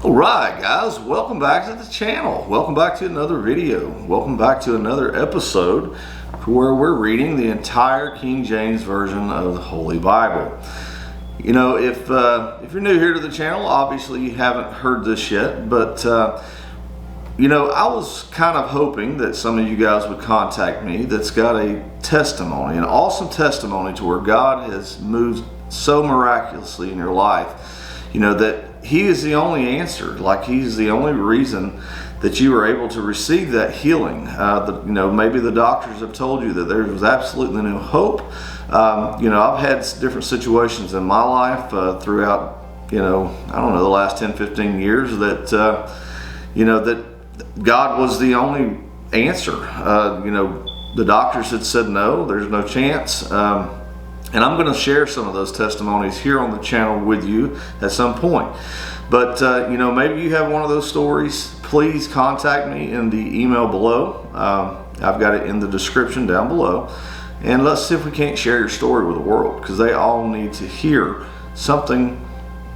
Alright guys, welcome back to the channel. Welcome back to another video. Welcome back to another episode where we're reading the entire King James Version of the Holy Bible. You know, if you're new here to the channel, obviously you haven't heard this yet, but you know, I was kind of hoping that some of you guys would contact me that's got a testimony, an awesome testimony to where God has moved so miraculously in your life, you know, that He is the only answer. Like He's the only reason that you were able to receive that healing. You know, maybe the doctors have told you that there was absolutely no hope. You know, I've had different situations in my life throughout, you know, I don't know, the last 10, 15 years that, you know, that God was the only answer. You know, the doctors had said no, there's no chance. And I'm going to share some of those testimonies here on the channel with you at some point. But, you know, maybe you have one of those stories. Please contact me in the email below. I've got it in the description down below. And let's see if we can't share your story with the world, because they all need to hear something,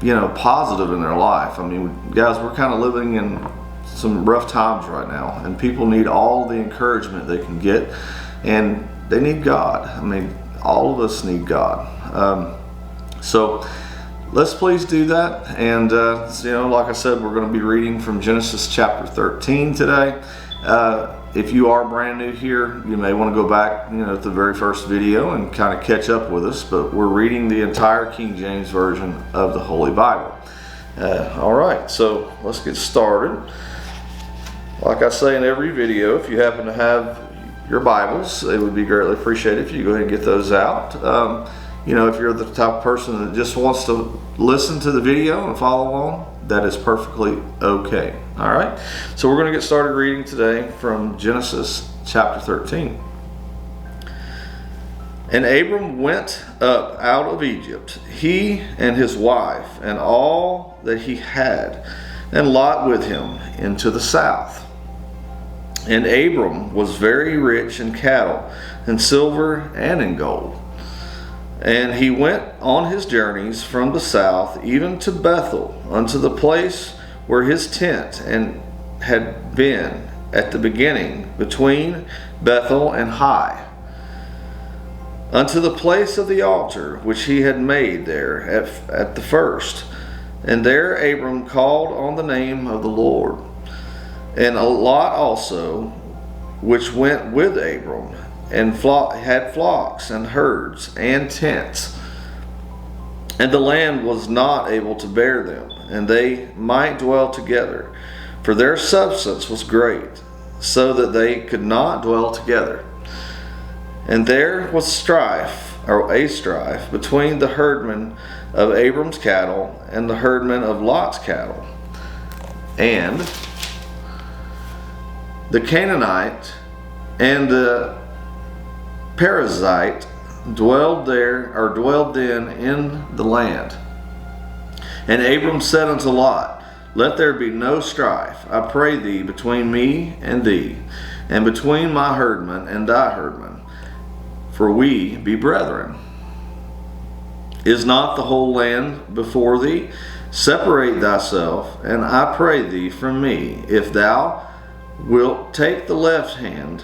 you know, positive in their life. I mean, guys, we're kind of living in some rough times right now, and people need all the encouragement they can get, and they need God. I mean, all of us need God. So let's please do that. And you know, like I said, we're going to be reading from Genesis chapter 13 today. If you are brand new here, you may want to go back, you know, to the very first video and kind of catch up with us. But we're reading the entire King James Version of the Holy Bible. All right, so let's get started. Like I say in every video, if you happen to have your Bibles, it would be greatly appreciated if you go ahead and get those out. You know, if you're the type of person that just wants to listen to the video and follow along, that is perfectly okay. All right, so we're going to get started reading today from Genesis chapter 13. And Abram went up out of Egypt, he and his wife, and all that he had, and Lot with him, into the south. And Abram was very rich in cattle, and silver, and in gold. And he went on his journeys from the south, even to Bethel, unto the place where his tent had been at the beginning, between Bethel and Hai, unto the place of the altar which he had made there at the first. And there Abram called on the name of the Lord. And Lot also, which went with Abram, and had flocks and herds and tents. And the land was not able to bear them, and they might dwell together, for their substance was great, so that they could not dwell together. And there was a strife between the herdmen of Abram's cattle and the herdmen of Lot's cattle. And the Canaanite and the Perizzite dwelled then in the land. And Abram said unto Lot, Let there be no strife, I pray thee, between me and thee, and between my herdmen and thy herdmen, for we be brethren. Is not the whole land before thee? Separate thyself, and I pray thee, from me. If thou wilt take the left hand,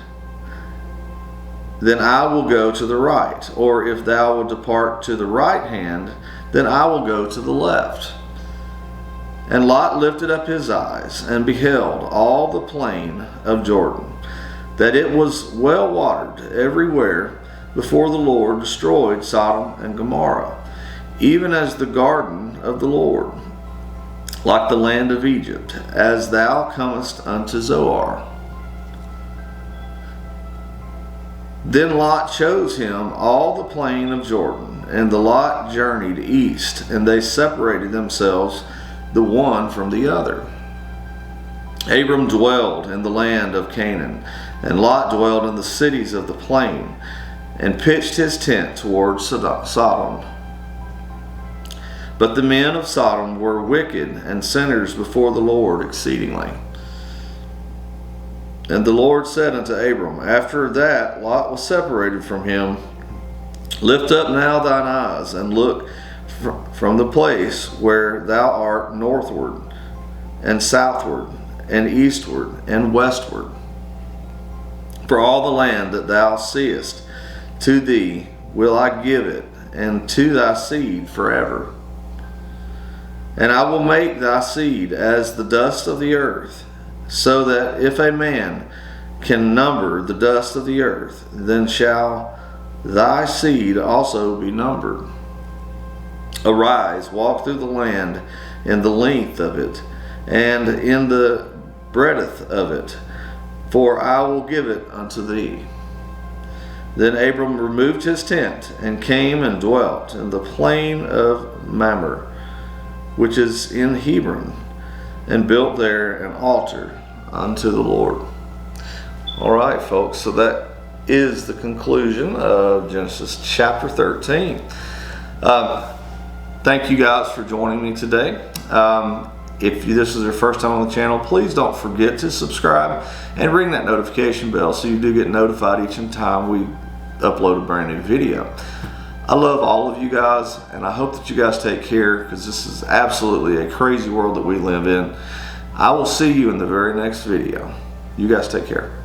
then I will go to the right. Or if thou wilt depart to the right hand, then I will go to the left. And Lot lifted up his eyes, and beheld all the plain of Jordan, that it was well watered everywhere, before the Lord destroyed Sodom and Gomorrah, even as the garden of the Lord, like the land of Egypt, as thou comest unto Zoar. Then Lot chose him all the plain of Jordan, and the Lot journeyed east, and they separated themselves the one from the other. Abram dwelled in the land of Canaan, and Lot dwelled in the cities of the plain, and pitched his tent toward Sodom. But the men of Sodom were wicked and sinners before the Lord exceedingly. And the Lord said unto Abram, after that Lot was separated from him, Lift up now thine eyes, and look from the place where thou art northward, and southward, and eastward, and westward. For all the land that thou seest, to thee will I give it, and to thy seed forever. And I will make thy seed as the dust of the earth, so that if a man can number the dust of the earth, then shall thy seed also be numbered. Arise, walk through the land in the length of it, and in the breadth of it, for I will give it unto thee. Then Abram removed his tent, and came and dwelt in the plain of Mamre, which is in Hebron, and built there an altar unto the Lord. All right, folks, so that is the conclusion of Genesis chapter 13. Thank you guys for joining me today. If this is your first time on the channel, please don't forget to subscribe and ring that notification bell so you do get notified each time we upload a brand new video. I love all of you guys, and I hope that you guys take care, because this is absolutely a crazy world that we live in. I will see you in the very next video. You guys take care.